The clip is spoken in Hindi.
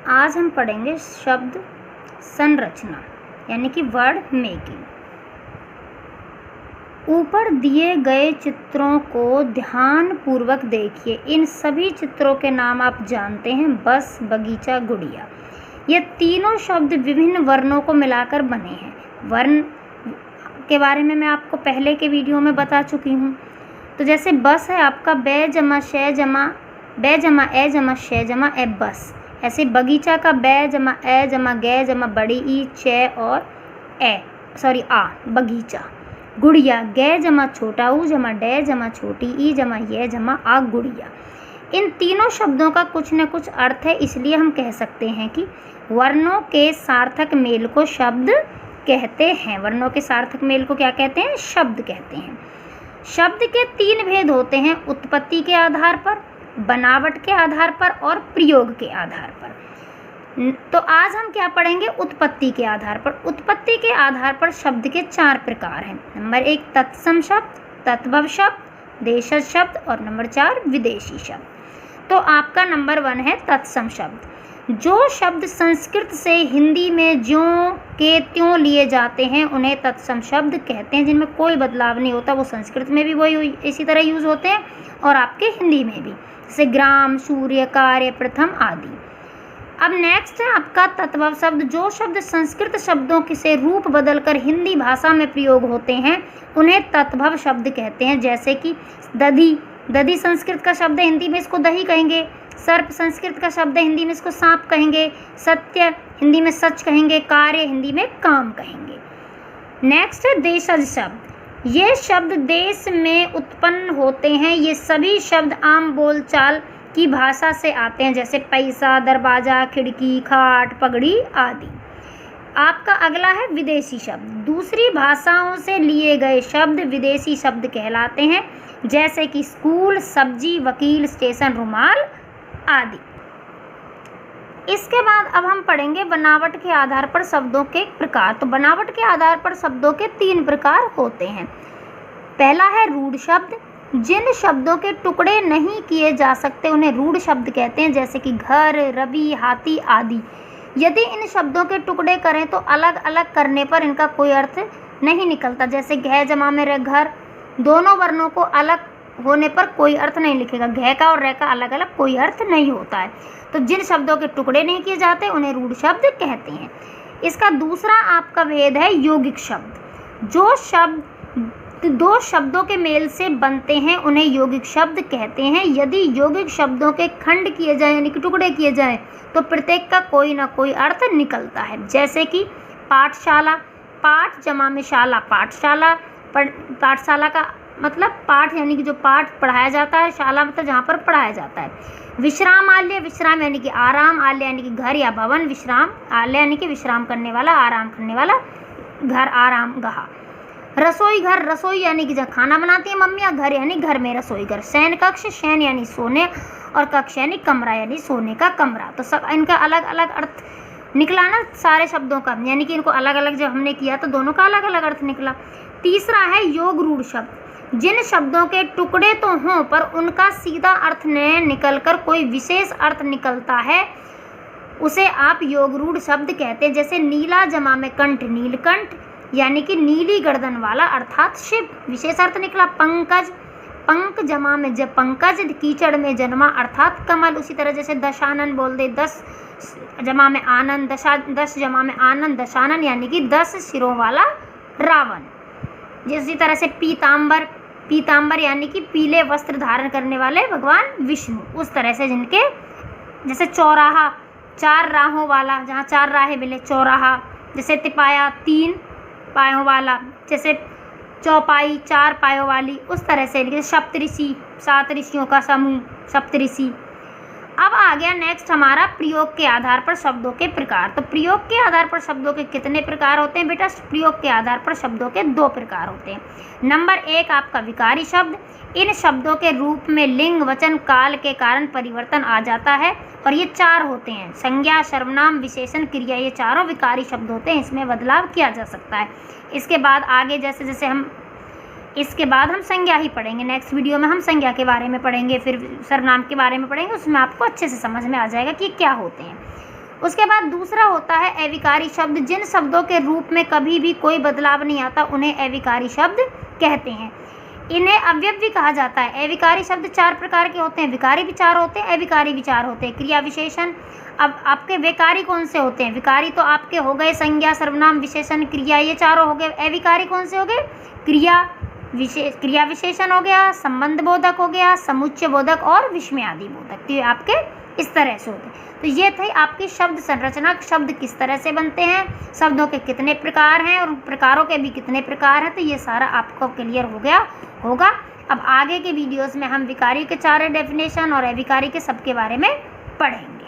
आज हम पढ़ेंगे शब्द संरचना यानी कि वर्ड मेकिंग। ऊपर दिए गए चित्रों को ध्यान पूर्वक देखिए। इन सभी चित्रों के नाम आप जानते हैं, बस, बगीचा, गुड़िया। ये तीनों शब्द विभिन्न वर्णों को मिलाकर बने हैं। वर्ण के बारे में मैं आपको पहले के वीडियो में बता चुकी हूँ। तो जैसे बस है आपका बे जमा शे जमा बे जमा ए जमा शे जमा ए बस। ऐसे बगीचा का बे जमा ए जमा गे जमा बड़ी ई चे और आ बगीचा। गुड़िया गे जमा छोटा ऊ जमा डे जमा छोटी ई जमा ये जमा आ गुड़िया। इन तीनों शब्दों का कुछ न कुछ अर्थ है, इसलिए हम कह सकते हैं कि वर्णों के सार्थक मेल को शब्द कहते हैं। वर्णों के सार्थक मेल को क्या कहते हैं? शब्द कहते हैं। शब्द के तीन भेद होते हैं, उत्पत्ति के आधार पर, बनावट के आधार पर और प्रयोग के आधार पर। तो आज हम क्या पढ़ेंगे? उत्पत्ति के आधार पर। उत्पत्ति के आधार पर शब्द के 4 प्रकार हैं। नंबर 1 तत्सम शब्द, तद्भव शब्द, देशज शब्द और नंबर 4 विदेशी शब्द। तो आपका नंबर 1 है तत्सम शब्द। जो शब्द संस्कृत से हिंदी में ज्यों के त्यों लिए जाते हैं उन्हें तत्सम शब्द कहते हैं। जिनमें कोई बदलाव नहीं होता, वो संस्कृत में भी वही इसी तरह यूज़ होते हैं और आपके हिंदी में भी, जैसे ग्राम, सूर्य, कार्य, प्रथम आदि। अब नेक्स्ट है आपका तद्भव शब्द। जो शब्द संस्कृत शब्दों से रूप बदलकर हिंदी भाषा में प्रयोग होते हैं उन्हें तद्भव शब्द कहते हैं। जैसे कि दधी, दधी संस्कृत का शब्द है, हिंदी में इसको दही कहेंगे। सर्प संस्कृत का शब्द है, हिंदी में इसको सांप कहेंगे। सत्य हिंदी में सच कहेंगे। कार्य हिंदी में काम कहेंगे। नेक्स्ट है देशज शब्द। ये शब्द देश में उत्पन्न होते हैं। ये सभी शब्द आम बोलचाल की भाषा से आते हैं, जैसे पैसा, दरवाज़ा, खिड़की, खाट, पगड़ी आदि। आपका अगला है विदेशी शब्द। दूसरी भाषाओं से लिए गए शब्द विदेशी शब्द कहलाते हैं, जैसे कि स्कूल, सब्जी, वकील, स्टेशन, रुमाल आदि। इसके बाद अब हम पढ़ेंगे बनावट के आधार पर शब्दों के प्रकार। तो बनावट के आधार पर शब्दों के 3 प्रकार होते हैं। पहला है रूढ़ शब्द। जिन शब्दों के टुकड़े नहीं किए जा सकते उन्हें रूढ़ शब्द कहते हैं, जैसे कि घर, रवि, हाथी आदि। यदि इन शब्दों के टुकड़े करें तो अलग अलग करने पर इनका कोई अर्थ नहीं निकलता। जैसे घ जमा में रे घर, दोनों वर्णों को अलग होने पर कोई अर्थ नहीं लिखेगा। घ का और रे का अलग अलग कोई अर्थ नहीं होता है। तो जिन शब्दों के टुकड़े नहीं किए जाते उन्हें रूढ़ शब्द कहते हैं। इसका दूसरा आपका भेद है यौगिक शब्द। जो शब्द 2 शब्दों के मेल से बनते हैं उन्हें यौगिक शब्द कहते हैं। यदि यौगिक शब्दों के खंड किए जाएं यानी कि टुकड़े किए जाएं तो प्रत्येक का कोई ना कोई अर्थ निकलता है। जैसे कि पाठशाला, पाठ जमा में शाला, पाठशाला। पाठशाला का मतलब पाठ यानी कि जो पाठ पढ़ाया जाता है, शाला मतलब जहाँ पर पढ़ाया जाता है। विश्रामालय, विश्राम यानी कि आराम, आलय यानी कि घर या भवन, विश्राम, आलय यानी कि विश्राम करने वाला, आराम करने वाला, घर, आराम गहा। रसोई घर, रसोई यानी कि जहाँ खाना बनाती है मम्मियाँ, घर यानी घर में रसोई घर। शयन कक्ष, शयन यानी सोने और कक्ष यानी कमरा यानी सोने का कमरा। तो सब इनका अलग अलग अर्थ निकला ना सारे शब्दों का, यानी कि इनको अलग अलग जब हमने किया तो दोनों का अलग अलग अर्थ निकला। तीसरा है योग रूढ़ शब्द। जिन शब्दों के टुकड़े तो हों पर उनका सीधा अर्थ न निकलकर कोई विशेष अर्थ निकलता है उसे आप योग रूढ़ शब्द कहते हैं। जैसे नीला जमा में कंठ, नीलकंठ यानी कि नीली गर्दन वाला अर्थात शिव, विशेष अर्थ निकला। पंकज, पंक जमा में जब पंकज, कीचड़ में जन्मा अर्थात कमल। उसी तरह जैसे दशानन बोल दे, 10 जमा में आनंद, 10 जमा में आनंद, दशानन यानी कि 10 सिरों वाला रावण। इसी तरह से पीताम्बर, पीताम्बर यानी कि पीले वस्त्र धारण करने वाले भगवान विष्णु। उस तरह से जिनके, जैसे चौराहा, 4 राहों वाला, जहाँ 4 राहें मिले चौराहा। जैसे तिपाया, 3 पायों वाला। जैसे चौपाई, 4 पायों वाली। उस तरह से सप्तऋषि, 7 ऋषियों का समूह, सप्तऋषि। अब आ गया नेक्स्ट हमारा प्रयोग के आधार पर शब्दों के प्रकार। तो प्रयोग के आधार पर शब्दों के कितने प्रकार होते हैं बेटा? प्रयोग के आधार पर शब्दों के 2 प्रकार होते हैं। नंबर 1 आपका विकारी शब्द। इन शब्दों के रूप में लिंग, वचन, काल के कारण परिवर्तन आ जाता है और ये 4 होते हैं। संज्ञा, सर्वनाम, विशेषण, क्रिया, ये चारों विकारी शब्द होते हैं। इसमें बदलाव किया जा सकता है। इसके बाद आगे जैसे जैसे हम इसके बाद हम संज्ञा ही पढ़ेंगे। नेक्स्ट वीडियो में हम संज्ञा के बारे में पढ़ेंगे, फिर सर्वनाम के बारे में पढ़ेंगे। उसमें आपको अच्छे से समझ में आ जाएगा कि क्या होते हैं। उसके बाद दूसरा होता है अविकारी शब्द। जिन शब्दों के रूप में कभी भी कोई बदलाव नहीं आता उन्हें अविकारी शब्द कहते हैं। इन्हें अव्यय भी कहा जाता है। अविकारी शब्द 4 प्रकार के होते हैं। विकारी विचार होते हैं, अविकारी विचार होते हैं, क्रिया विशेषण। अब आपके विकारी कौन से होते हैं? विकारी तो आपके हो गए संज्ञा, सर्वनाम, विशेषण, क्रिया, ये चारों हो गए। अविकारी कौन से हो गए? क्रिया विशेषण हो गया, संबंध बोधक हो गया, समुच्चय बोधक और विस्मयादि बोधक। तो ये आपके इस तरह से होते हैं। तो ये थे आपकी शब्द संरचना। शब्द किस तरह से बनते हैं, शब्दों के कितने प्रकार हैं और प्रकारों के भी कितने प्रकार हैं, तो ये सारा आपको क्लियर हो गया होगा। अब आगे के वीडियोस में हम विकारी के 4 डेफिनेशन और अविकारी के सब के बारे में पढ़ेंगे।